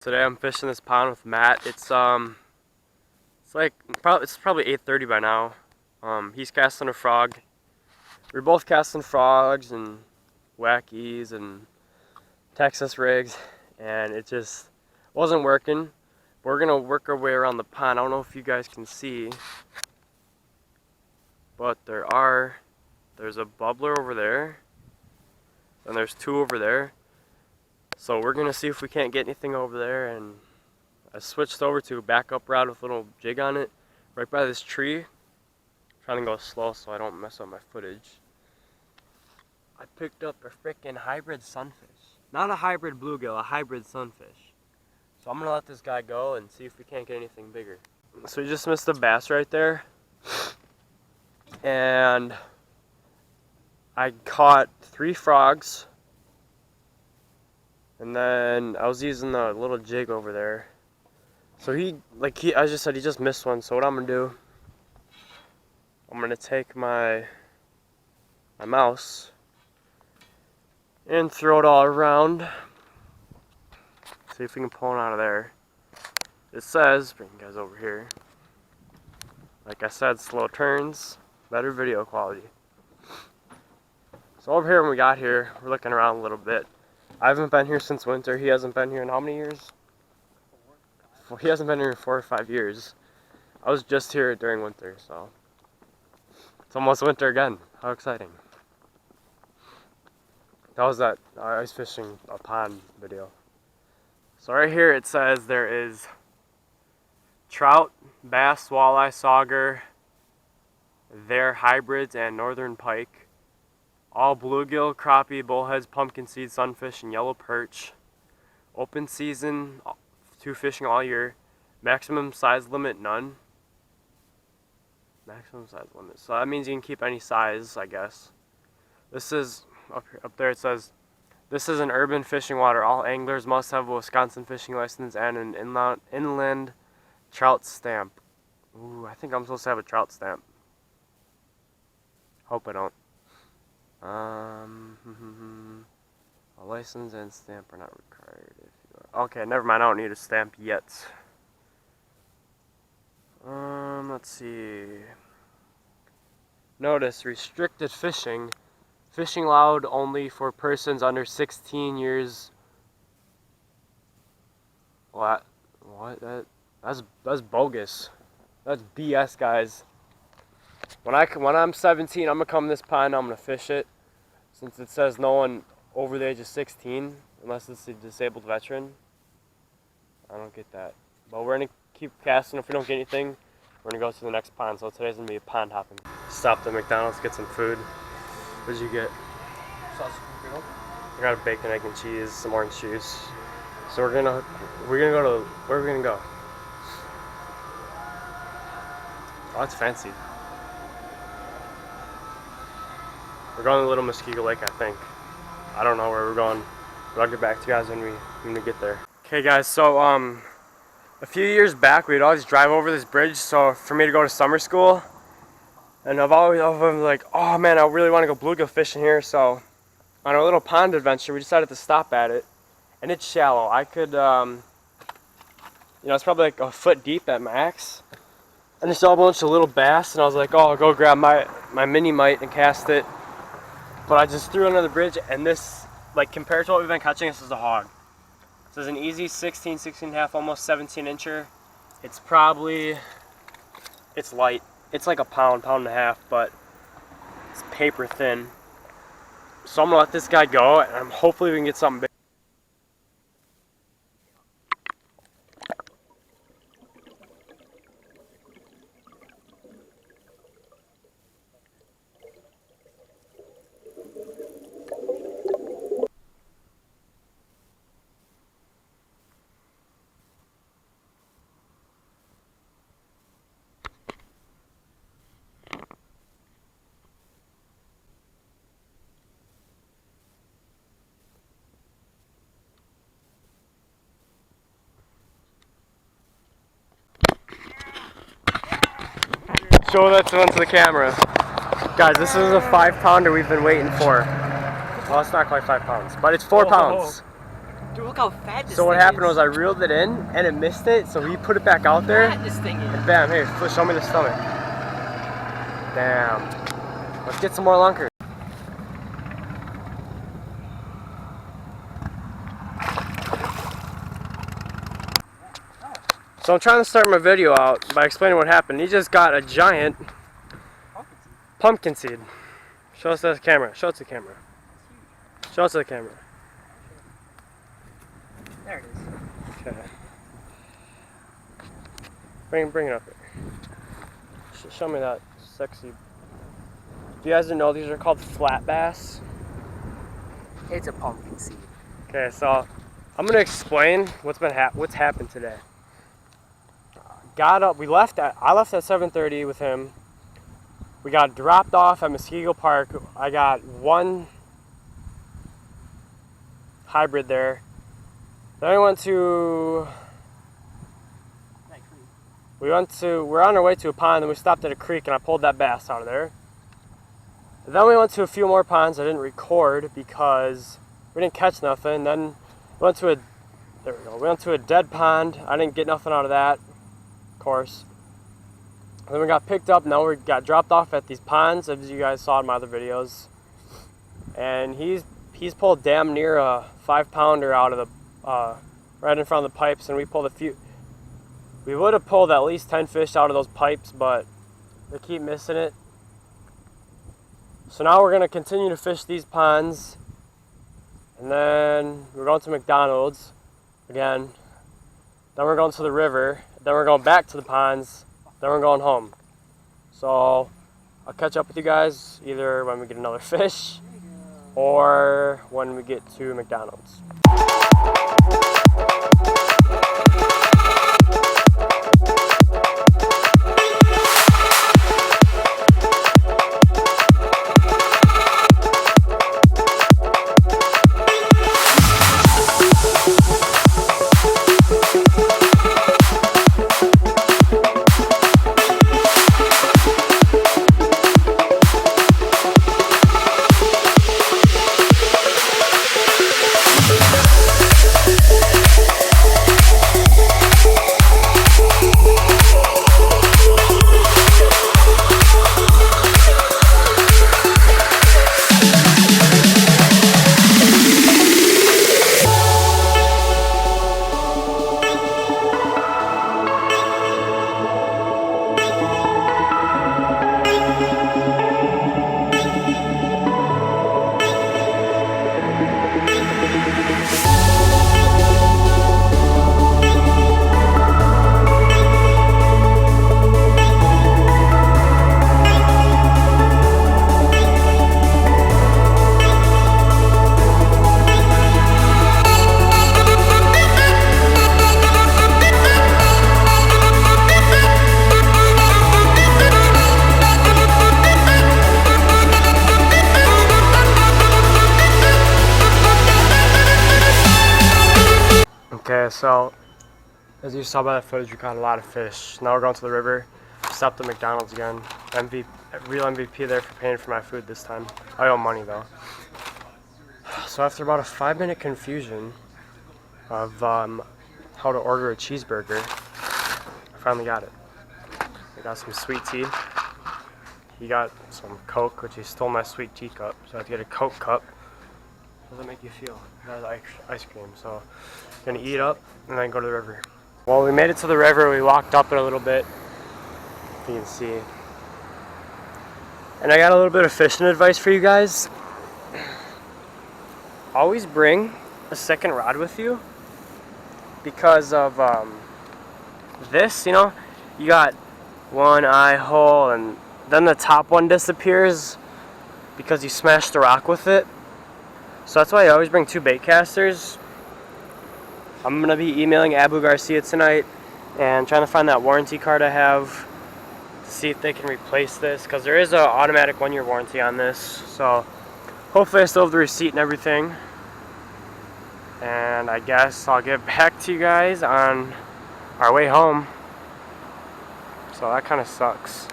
Today I'm fishing this pond with Matt. It's probably 8:30 by now. He's casting a frog. We're both casting frogs and wackies and Texas rigs, and it just wasn't working. We're gonna work our way around the pond. I don't know if you guys can see, but there's a bubbler over there, and there's two over there. So we're gonna see if we can't get anything over there, and I switched over to a backup rod with a little jig on it right by this tree. I'm trying to go slow so I don't mess up my footage. I picked up a freaking hybrid sunfish. Not a hybrid bluegill, a hybrid sunfish. So I'm gonna let this guy go and see if we can't get anything bigger. So we just missed a bass right there. And I caught 3 frogs. And then I was using the little jig over there. So I just said he just missed one. So what I'm gonna do, I'm gonna take my mouse and throw it all around. See if we can pull one out of there. It says, bring you guys over here. Like I said, slow turns, better video quality. So over here when we got here, we're looking around a little bit. I haven't been here since winter. He hasn't been here in how many years? Well, he hasn't been here in 4 or 5 years. I was just here during winter, so it's almost winter again. How exciting. That was that ice fishing a pond video. So right here it says there is trout, bass, walleye, sauger, their hybrids, and northern pike. All bluegill, crappie, bullheads, pumpkin seed, sunfish, and yellow perch. Open season, 2 fishing all year. Maximum size limit, none. Maximum size limit. So that means you can keep any size, I guess. This is, up there it says, this is an urban fishing water. All anglers must have a Wisconsin fishing license and an inland trout stamp. Ooh, I think I'm supposed to have a trout stamp. Hope I don't. A license and stamp are not required if you are. Okay, never mind, I don't need a stamp yet. Let's see. Notice, restricted fishing. Fishing allowed only for persons under 16 years. What? That's bogus. That's BS, guys. When I'm 17, I'm gonna come this pond. I'm gonna fish it, since it says no one over the age of 16, unless it's a disabled veteran. I don't get that. But we're gonna keep casting. If we don't get anything, we're gonna go to the next pond. So today's gonna be a pond hopping. Stopped at McDonald's to get some food. What did you get? Sausage and pickle. I got a bacon, egg, and cheese, some orange juice. So we're gonna go to, where are we gonna go? Oh, it's fancy. We're going to Little Muskego Lake, I think. I don't know where we're going, but I'll get back to you guys when we get there. Okay, guys. So a few years back, we'd always drive over this bridge. So for me to go to summer school, and I've been like, oh man, I really want to go bluegill fishing here. So on our little pond adventure, we decided to stop at it, and it's shallow. I could, it's probably like a foot deep at max. And I saw a bunch of little bass, and I was like, oh, I'll go grab my mini mite and cast it. But I just threw it under the bridge, and this, like, compared to what we've been catching, this is a hog. This is an easy 16 and a half, almost 17 incher. It's light. It's like a pound and a half, but it's paper thin. So I'm gonna let this guy go, and hopefully we can get something big. Show that to the camera. Guys, this is a 5-pounder we've been waiting for. Well, it's not quite 5 pounds, but it's 4 pounds. Dude, look how fat this So what thing happened is. was I reeled it in and it missed it, so he put it back out there. Fat this thing is. And bam, here, show me the stomach. Damn. Let's get some more lunker. So I'm trying to start my video out by explaining what happened. He just got a giant pumpkin seed. Show us to the camera. Show it to the camera. Show it to the camera. There it is. Okay. Bring it up here. Show me that sexy. Do you guys know these are called flat bass? It's a pumpkin seed. Okay, so I'm gonna explain what's happened today. Got up. I left at 7:30 with him. We got dropped off at Muskego Park. I got one hybrid there. Then we went to. We're on our way to a pond, and we stopped at a creek, and I pulled that bass out of there. And then we went to a few more ponds I didn't record because we didn't catch nothing. Then we went to We went to a dead pond. I didn't get nothing out of that, of course. And then we got picked up. Now we got dropped off at these ponds, as you guys saw in my other videos. And he's pulled damn near a 5-pounder out of the right in front of the pipes, and we pulled a few. We would have pulled at least 10 fish out of those pipes, but they keep missing it. So now we're going to continue to fish these ponds. And then we're going to McDonald's again. Then we're going to the river. Then we're going back to the ponds. Then we're going home. So I'll catch up with you guys either when we get another fish or when we get to McDonald's. Okay, so as you saw by that footage, we caught a lot of fish. Now we're going to the river. Stopped at McDonald's again. Real MVP there for paying for my food this time. I owe money though. So after about a 5-minute confusion of how to order a cheeseburger, I finally got it. I got some sweet tea. He got some Coke, which he stole my sweet tea cup, so I had to get a Coke cup. How does that make you feel? That was ice cream, so I'm gonna eat up and then go to the river. Well, we made it to the river. We walked up it a little bit, if you can see. And I got a little bit of fishing advice for you guys. Always bring a second rod with you because of this, you know, you got one eye hole and then the top one disappears because you smashed the rock with it. So that's why I always bring 2 bait casters. I'm going to be emailing Abu Garcia tonight and trying to find that warranty card I have to see if they can replace this, because there is an automatic 1-year warranty on this. So hopefully I still have the receipt and everything. And I guess I'll get back to you guys on our way home. So that kind of sucks.